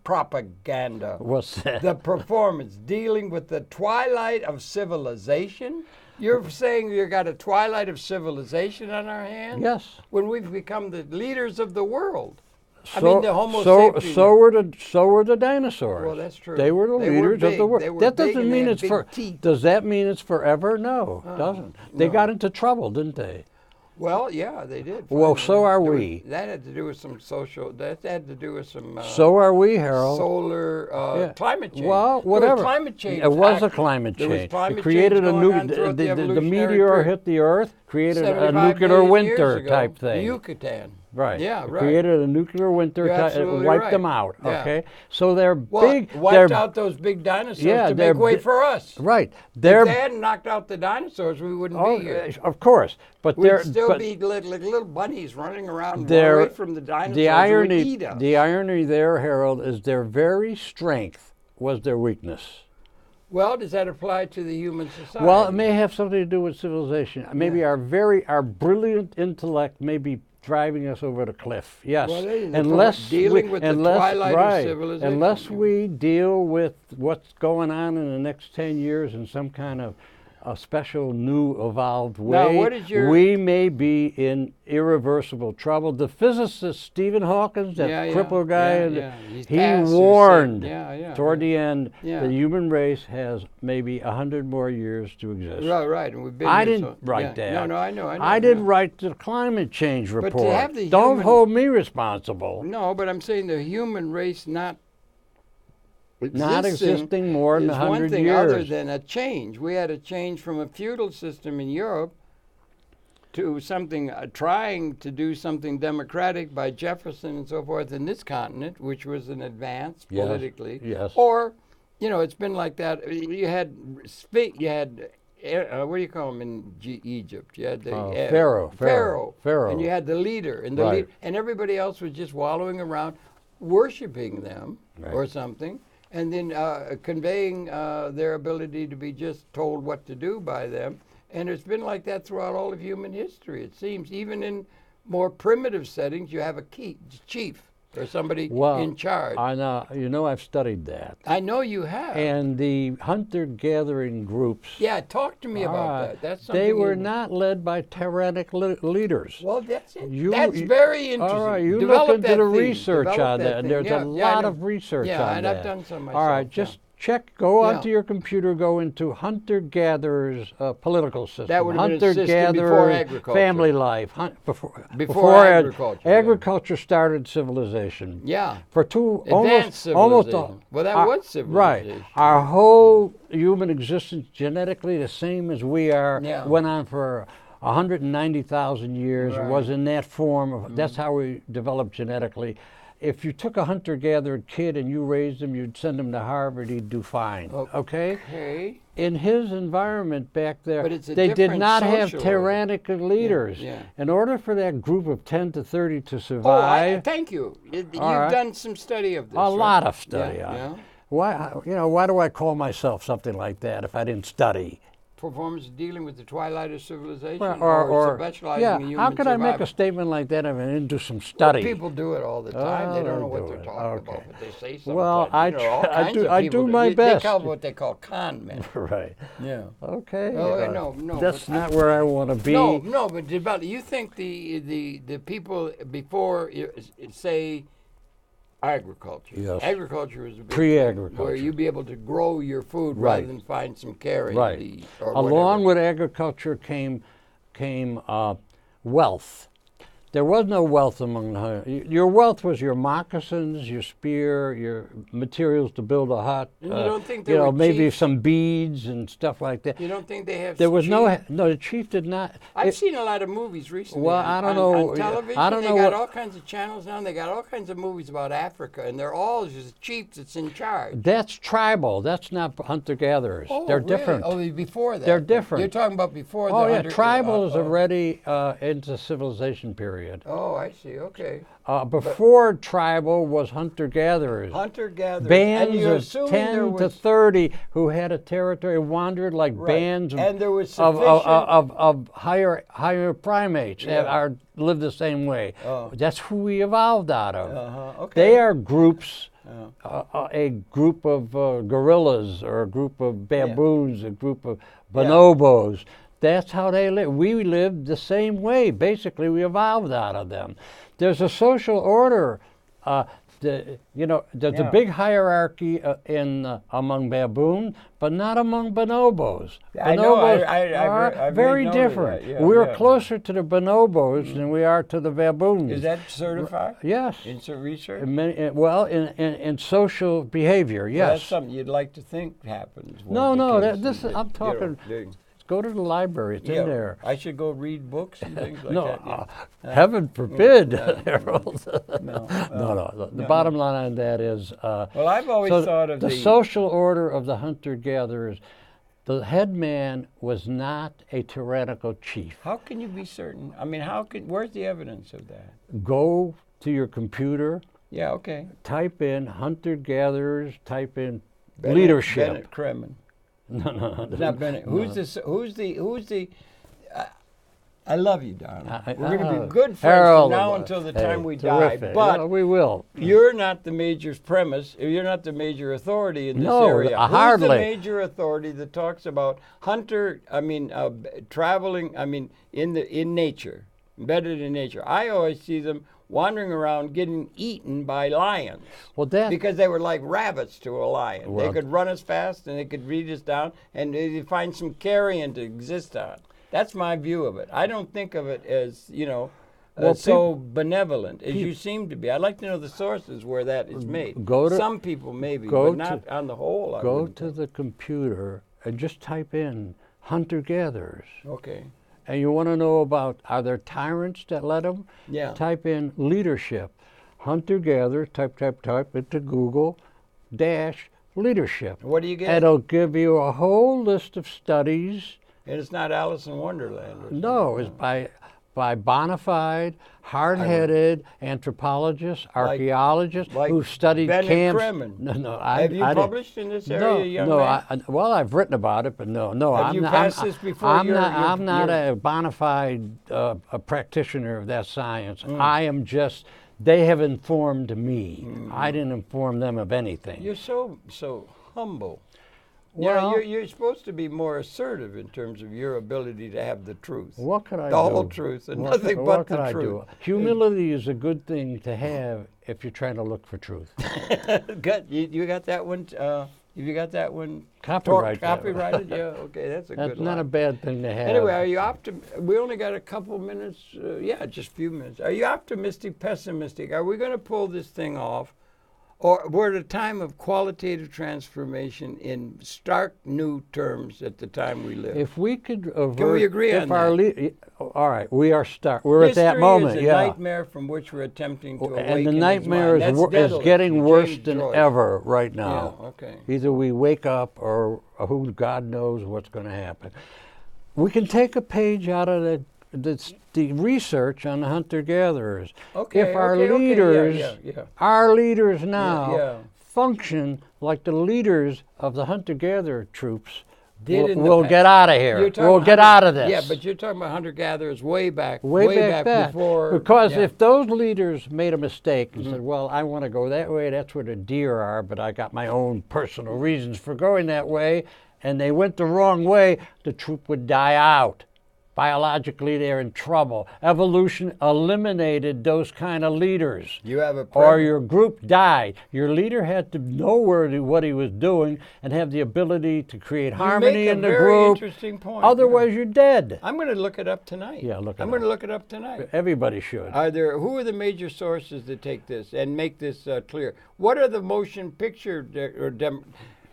propaganda? What's that? The performance dealing with the twilight of civilization. You're saying you got a twilight of civilization on our hands? Yes. When we've become the leaders of the world. So, I mean, the Homo sapiens. So were the dinosaurs. Well, that's true. They were the leaders of the world. That doesn't mean it's Does that mean it's forever? No, it doesn't. They got into trouble, didn't they? Well, yeah, they did. Well, so are we. That had to do with some social. That had to do with some. So are we, Harold. Solar climate change. Well, whatever. Climate change. It was a climate change. There was climate it created change a going on throughout the meteor hit the Earth, created a nuclear winter type thing. Yucatan. Right. Yeah, right. Created a nuclear winter, wiped them out. Yeah. Okay, so they're big. Wiped out those big dinosaurs to make way for us. Right. If they hadn't knocked out the dinosaurs, we wouldn't be here. Of course, but we'd still be like little bunnies running around away from the dinosaurs. The irony there, Harold, is their very strength was their weakness. Well, does that apply to the human society? Well, it may have something to do with civilization. Maybe our brilliant intellect may be driving us over the cliff. Yes, well, unless dealing with the twilight of civilization. Unless we deal with what's going on in the next 10 years in some kind of a special, new, evolved way, we may be in irreversible trouble. The physicist Stephen Hawking, that crippled guy, he warned toward the end the human race has maybe 100 more years to exist. Right. And we've been I didn't write that. No, I know. I didn't write the climate change report. But to have the Don't hold me responsible. No, but I'm saying the human race not existing more than 100 years. One thing other than a change. We had a change from a feudal system in Europe to something, trying to do something democratic by Jefferson and so forth in this continent, which was an advance politically. Yes. Or, it's been like that. You had what do you call them in Egypt? You had the Pharaoh. And you had the leader, and and everybody else was just wallowing around, worshiping them or something. And then conveying their ability to be just told what to do by them. And it's been like that throughout all of human history, it seems. Even in more primitive settings, you have a chief or somebody in charge. I know. I've studied that. I know you have. And the hunter-gathering groups. Yeah, talk to me about that. That's something they were not led by tyrannic leaders. Well, that's it. That's very interesting. All right, you look into the research on that, and there's a lot of research on that. Yeah, and I've done some myself. All right, just check, go onto your computer, go into hunter-gatherers political system. That would have been a system before agriculture. Family life. Before agriculture. Agriculture started civilization. Yeah. For advanced civilization. Well, that was civilization. Right. Our whole human existence, genetically the same as we are, went on for 190,000 years, was in that form. That's how we developed genetically. If you took a hunter-gatherer kid and you raised him, you'd send him to Harvard, he'd do fine. Okay? In his environment back there, they did not have tyrannical leaders. In order for that group of 10 to 30 to survive... thank you. You've done some study of this. A lot of study on it. Why do I call myself something like that if I didn't study? Performance dealing with the twilight of civilization, or specializing in human how could survival. I make a statement like that if I didn't do some study? Well, people do it all the time. They don't know what they're talking about, but they say something. Well, I do my best. They call what they call con men. Right. Yeah. Okay. No. That's not where I want to be. No, but you think the people before, say, agriculture. Yes. Agriculture is a big pre-agriculture, where you'd be able to grow your food rather than find some carrot. Right. Along with agriculture came wealth. There was no wealth among the hunters. Your wealth was your moccasins, your spear, your materials to build a hut. And you don't think there were maybe chiefs? Some beads and stuff like that. You don't think they have? There was chiefs? no. The chief did not. I've seen a lot of movies recently. Well, I don't know. On television, I don't know. They got all kinds of channels now. And they got all kinds of movies about Africa, and they're all just chiefs that's in charge. That's tribal. That's not hunter-gatherers. They're really? different. Oh, before that. They're different. You're talking about before. Oh, tribal is already into civilization period. period. Oh, I see. Okay. Before tribal was hunter-gatherers. Hunter-gatherers. Bands of 10 to 30 who had a territory wandered like bands and there was sufficient... of higher primates that live the same way. Oh. That's who we evolved out of. Okay. They are groups. A group of gorillas, or a group of baboons, a group of bonobos. That's how they live. We lived the same way. Basically, we evolved out of them. There's a social order. There's a big hierarchy among baboon, but not among bonobos. I know. Bonobos are very different. We're closer to the bonobos than we are to the baboons. Is that certified? Yes. In research? In social behavior, yes. Well, that's something you'd like to think happens. I'm talking. Go to the library. It's in there. I should go read books and things like that. Heaven forbid, Harold. No. The bottom line on that is. Well, I've always thought of the social order of the hunter-gatherers. The head man was not a tyrannical chief. How can you be certain? I mean, where's the evidence of that? Go to your computer. Yeah. Okay. Type in hunter-gatherers. Type in leadership. Bennett Kremen. No. It's not Bennett. Who's the? I love you, darling. We're going to be good friends Harold, from now until the time we terrific. die. But we will. You're not the major premise. You're not the major authority in this area. Hardly. Who's the major authority that talks about traveling? In nature, embedded in nature. I always see them wandering around getting eaten by lions. Because they were like rabbits to a lion. They could run as fast and they could read us down, and they find some carrion to exist on. That's my view of it. I don't think of it as, so benevolent as you seem to be. I'd like to know the sources where that is made. Some people maybe, but not on the whole. Go to the computer and just type in hunter-gatherers. Okay. And you want to know about, are there tyrants that led them? Yeah. Type in leadership. Hunter-gatherer, type into Google, -leadership. What do you get? It'll give you a whole list of studies. And it's not Alice in Wonderland. No, it's by bona fide, hard-headed anthropologists, archaeologists who've studied Bennett camps. Kremen. Have you published in this area, young man? I've written about it, but no. Have you passed this before? I'm not a bona fide a practitioner of that science. I am just. They have informed me. I didn't inform them of anything. You're so humble. Well, you're supposed to be more assertive in terms of your ability to have the truth. What could I do? The whole truth and nothing but the truth. Humility is a good thing to have if you're trying to look for truth. Good. You got that one? Have you got that one? Copyrighted? Yeah. Okay, that's a good one. That's not a bad thing to have. Anyway, are you we only got a couple minutes. Just a few minutes. Are you optimistic, pessimistic? Are we going to pull this thing off? Or we're at a time of qualitative transformation in stark new terms at the time we live. If we could avert, can we agree on that? All right, we are stark. We're at that moment. History is a nightmare from which we're attempting to awaken. And the nightmare is getting worse than ever right now. Yeah, okay. Either we wake up, or who God knows what's going to happen. We can take a page out of the research on the hunter-gatherers. Okay, if our leaders now function like the leaders of the hunter-gatherer troops, we'll get out of here. We'll get out of this. Yeah, but you're talking about hunter-gatherers way back before. Because if those leaders made a mistake and said, well, I want to go that way, that's where the deer are, but I got my own personal reasons for going that way, and they went the wrong way, the troop would die out. Biologically, they're in trouble. Evolution eliminated those kind of leaders. You have a or your group died. Your leader had to know what he was doing and have the ability to create harmony in the group. Very interesting point. Otherwise, you're dead. I'm going to look it up tonight. Yeah, I'm going to look it up tonight. Everybody should. Who are the major sources that take this and make this clear? What are the motion picture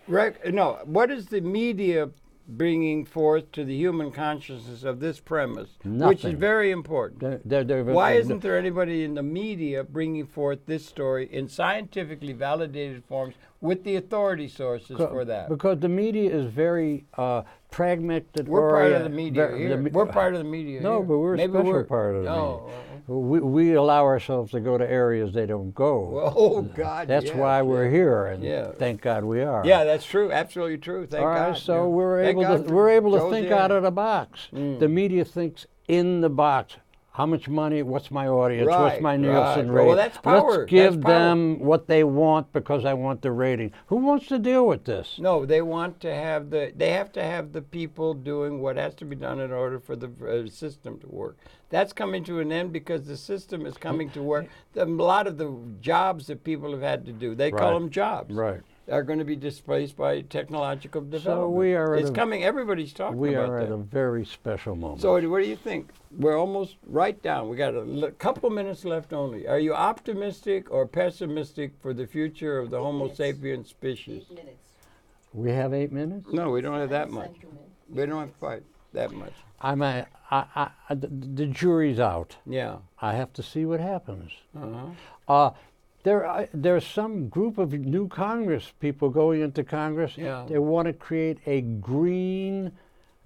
what is the media bringing forth to the human consciousness of this premise, which is very important? Why isn't there anybody in the media bringing forth this story in scientifically validated forms with the authority sources for that. Because the media is very pragmatic. We're part of the media here. We're part of the media No, here. but we're a Maybe special part of the media. Oh, We allow ourselves to go to areas they don't go. well, oh God. That's yes, why we're yeah. here, and Yeah. thank God we are. Yeah, that's true. Absolutely true. Thank All right, God. so yeah. we're Thank able God to for we're able to Joe's think in. out of the box. The media thinks in the box. How much money? What's my audience? What's Right, my Nielsen right. rating? Well, that's power. Let's give That's power. them what they want because I want the rating. Who wants to deal with this? No, they want to have they have to have the people doing what has to be done in order for the system to work. That's coming to an end because the system is coming to work. A lot of the jobs that people have had to do, they call them jobs. Right. Are going to be displaced by technological development. we are at it's coming. Everybody's talking We about are that. at a very special moment. So what do you think? We're almost right down. We got a couple minutes left only. Are you optimistic or pessimistic for the future of the Homo sapiens species? 8 minutes. We have 8 minutes? No, we don't have that It's much. like 2 minutes. We don't have quite that much. The jury's out. Yeah. I have to see what happens. Uh-huh. There's some group of new Congress people going into Congress. Yeah. They want to create a Green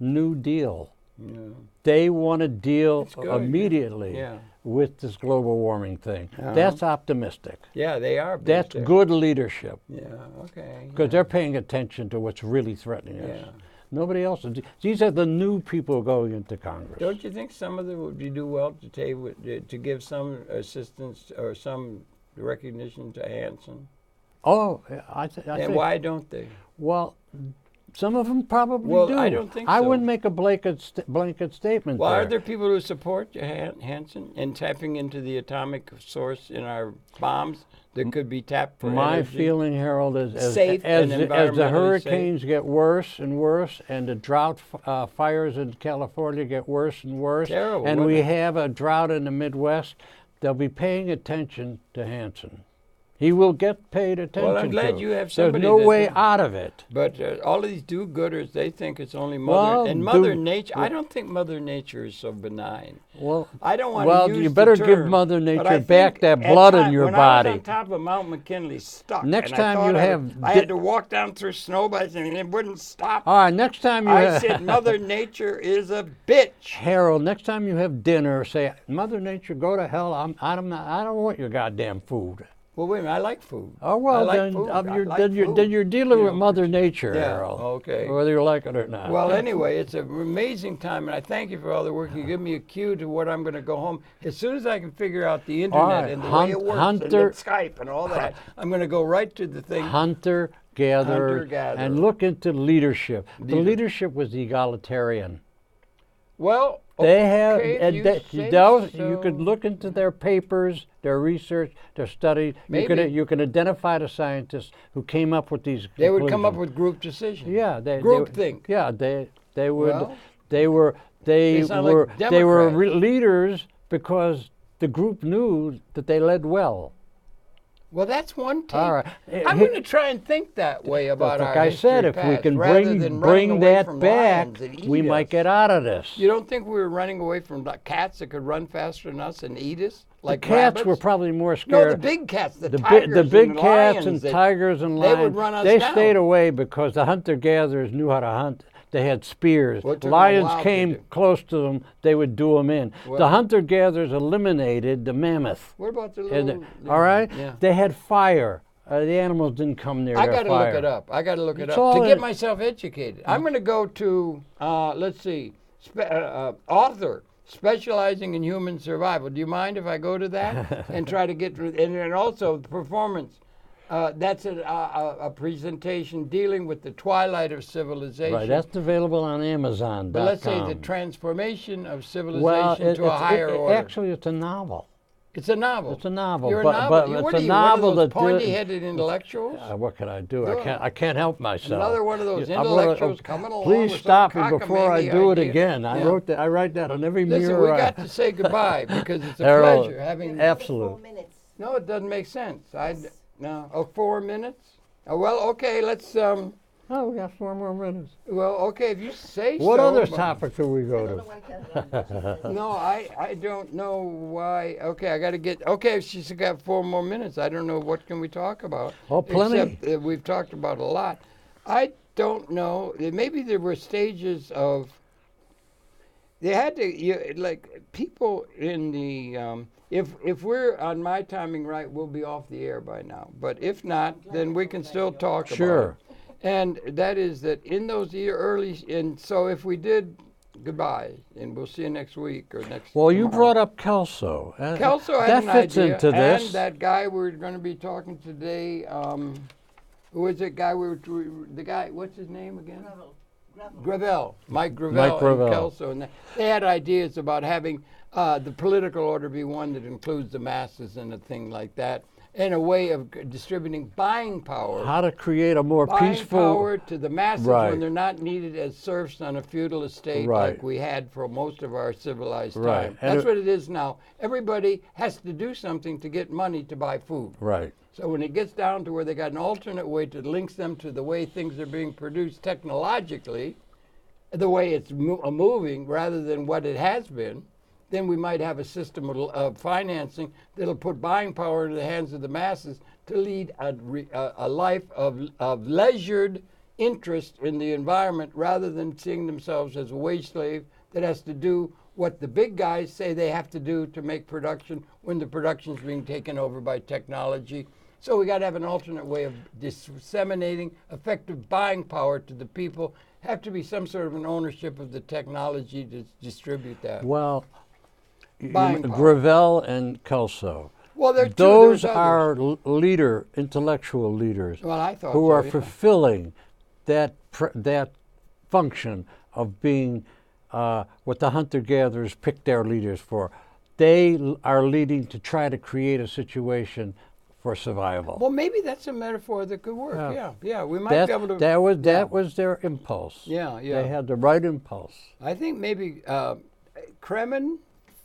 New Deal. Yeah. They want to deal It's good, yeah. immediately Yeah. with this global warming thing. Uh-huh. That's optimistic. Yeah, they are. That's big. good leadership Yeah. Okay. because they're paying attention to what's really threatening us. Yeah. Nobody else. These are the new people going into Congress. Don't you think some of them would do well to give some assistance or some recognition to Hansen? Oh, I And think. why don't they? Well, some of them probably Well, do. I don't think I so. wouldn't make a blanket statement Well, there. are there people who support Hansen and tapping into the atomic source in our bombs that could be tapped for My energy? feeling, Harold, is Safe and as the environmentally hurricanes get worse and worse, and the drought fires in California get worse and worse, Terrible, and wouldn't we it? have a drought in the Midwest, they'll be paying attention to Hansen. He will get paid attention Well, I'm glad to. you have There's somebody no that way knows. out of it. But all of these do-gooders, they think it's only Well, Mother Nature. I don't think Mother Nature is so benign. Well, I don't want well, to use you better the give term, Mother but Nature I back think that at blood in time- your when body. I was on top of Mount McKinley, stuck. Next and time I you thought have I had to walk down through snow, and it wouldn't stop. All right, next time you I have, said, Mother Nature is a bitch. Harold, next time you have dinner, say, Mother Nature, go to hell. I don't want your goddamn food. Well, wait a minute. I like food. Oh well, I like then food. of I your, like then, you're, food. then you're dealing You with know. Mother Nature, Yeah, Harold. okay. Whether you like it or not. Well, anyway, it's an amazing time, and I thank you for all the work. You give me a cue to what I'm going to go home. As soon as I can figure out the internet right, and the way it works, and Hunter- the Skype and all that, I'm going to go right to the thing. Hunter-gatherer, Hunter-gatherer. and look into leadership. The Leader- leadership was egalitarian. Well, They have, okay, if and you say you could so. look into their papers, their research, their studies. Maybe. You can identify the scientists who came up with these. They would come up conclusions. with group decisions. Yeah, Group think. Yeah, they would. Well, they were sound like Democrats. leaders because the group knew that they led well. Well, that's one take. All right. I'm going to try and think that way about Like our I history said, if we past, can rather bring than running away that from back, lions that eat we might us. get out of this. You don't think we were running away from cats that could run faster than us and eat us? Like the cats rabbits? were probably more No, scared. the big cats, the the tigers big and cats lions and that- tigers and they lions. would run us they down. stayed away because the hunter-gatherers knew how to hunt. They had spears. Well, it took 'em a Lions while to came do. close to them, they would do them in. Well- the hunter-gatherers eliminated the mammoth. What about the And little... all right? Yeah. They had fire. The animals didn't come near I their got to fire. look it up. I got to look it It's up all to get in- myself educated. I'm going to go to, let's see, author specializing in human survival. Do you mind if I go to that and try to get, and then also performance? That's a presentation dealing with the twilight of civilization. Right, that's available on Amazon.com. But let's say the transformation of civilization well, to a higher order. actually, it's a novel. It's a novel. It's a novel, You're a but- novel. but You- it's what a are you, novel one of those that pointy-headed intellectuals? What can I do? Yeah. I can't help myself. Another one of those I'm intellectuals coming along Please with stop some me before I cockamamie do it idea. again. I Yeah. write that on every Listen, mirror. we got to say goodbye because it's a Harold, pleasure having. Absolute. 4 minutes. No, it doesn't make sense. No. Oh, 4 minutes. Oh, well, okay. Let's. Oh, we got 4 more minutes. Well, okay, if you say so. What other but- topic do we go to? No, I don't know why. Okay, I got to get. Okay, she's got 4 more minutes. I don't know what can we talk about. Oh, plenty. Except that we've talked about a lot. I don't know. Maybe there were stages of. They had to like people in the. If we're on my timing right, we'll be off the air by now. But if not, then we can still talk about it. Sure. And that is that in those early, and so if we did, goodbye, and we'll see you next week or next. Well, you tomorrow. brought up Kelso. Kelso had that an fits idea, into this. and that guy we're going to be talking today. Who was that guy? The guy. What's his name again? Gravel. Mike Gravel. Gravel. And Kelso, and they had ideas about having the political order be one that includes the masses and a thing like that. And a way of distributing buying power. How to create a more buying peaceful power to the masses Right. when they're not needed as serfs on a feudal estate Right. like we had for most of our civilized Right. time. And That's what it is now. Everybody has to do something to get money to buy food. Right. So when it gets down to where they got an alternate way to links them to the way things are being produced technologically, the way it's moving rather than what it has been, then we might have a system of financing that'll put buying power into the hands of the masses to lead a life of leisured interest in the environment rather than seeing themselves as a wage slave that has to do what the big guys say they have to do to make production when the production's being taken over by technology. So we got to have an alternate way of disseminating effective buying power to the people. Have to be some sort of an ownership of the technology to distribute that. Well, Buying power. Gravel and Kelso. Well, there are two. Those There's are others. intellectual leaders Well, I thought who so, are yeah. fulfilling that function of being what the hunter-gatherers picked their leaders for. They are leading to try to create a situation for survival. Well, maybe that's a metaphor that could work. Yeah. We might That, be able to. that was their impulse. Yeah. They had the right impulse. I think maybe Kremen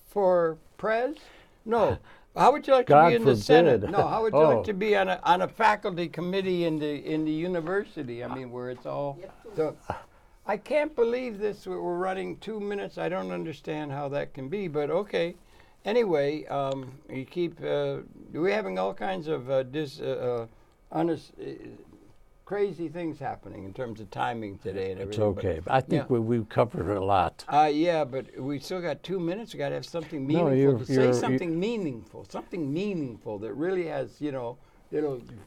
for Prez. No. How would you like to God be in the forbid. Senate? No. How would you Oh. like to be on a faculty committee in the university? I mean, where it's all. So, I can't believe this. We're running 2 minutes. I don't understand how that can be, but okay. Anyway, you keep. We're having all kinds of crazy things happening in terms of timing today and It's everything. okay. I think we've covered a lot. Yeah, but we still got 2 minutes. We got to have something No, meaningful to say. you're- Something meaningful that really has, it'll.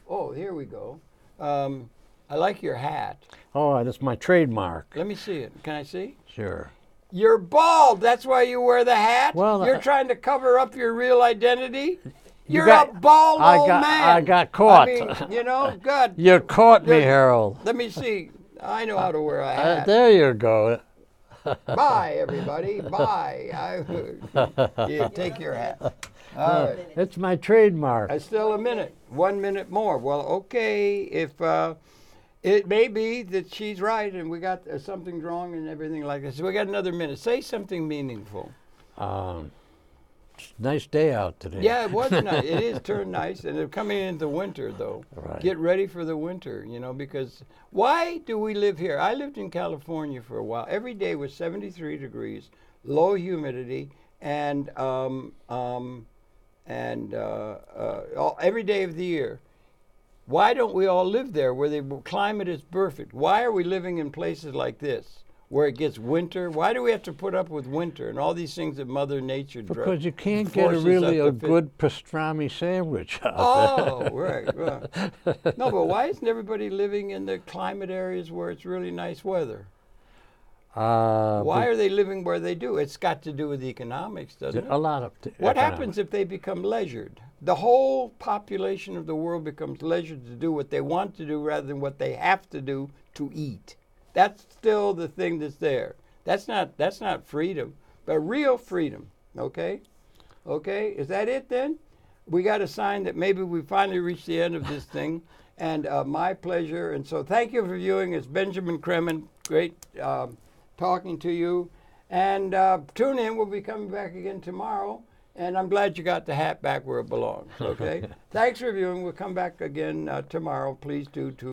Oh, here we go. I like your hat. Oh, that's my trademark. Let me see it. Can I see? Sure. You're bald. That's why you wear the hat. Well, you're trying to cover up your real identity. You're got- a bald I old got- man. I got caught. I mean, good. You caught me, Good. Harold. Let me see. I know how to wear a hat. There you go. Bye, everybody. Bye. You take your hat. All right. It's my trademark. Still a minute. 1 minute more. Well, okay. If it may be that she's right and we got something wrong and everything like this. So we got another minute. Say something meaningful. Nice day out today. Yeah, it was nice. It is turned nice, and they're coming into winter, though. Right. Get ready for the winter, because why do we live here? I lived in California for a while. Every day was 73 degrees, low humidity, and every day of the year. Why don't we all live there where the climate is perfect? Why are we living in places like this? Where it gets winter. Why do we have to put up with winter and all these things that Mother Nature Because you can't get forces really us a to fit? good pastrami sandwich out Oh, right. No, but why isn't everybody living in the climate areas where it's really nice weather? Why are they living where they do? It's got to do with economics, doesn't it? A lot of What happens if they become leisured? The whole population of the world becomes leisured to do what they want to do rather than what they have to do to eat. That's still the thing that's there. That's not freedom, but real freedom. Okay? Okay? Is that it then? We got a sign that maybe we finally reached the end of this thing. And my pleasure. And so thank you for viewing. It's Benjamin Kremen. Great talking to you. And tune in. We'll be coming back again tomorrow. And I'm glad you got the hat back where it belongs. Okay? Thanks for viewing. We'll come back again tomorrow. Please do too.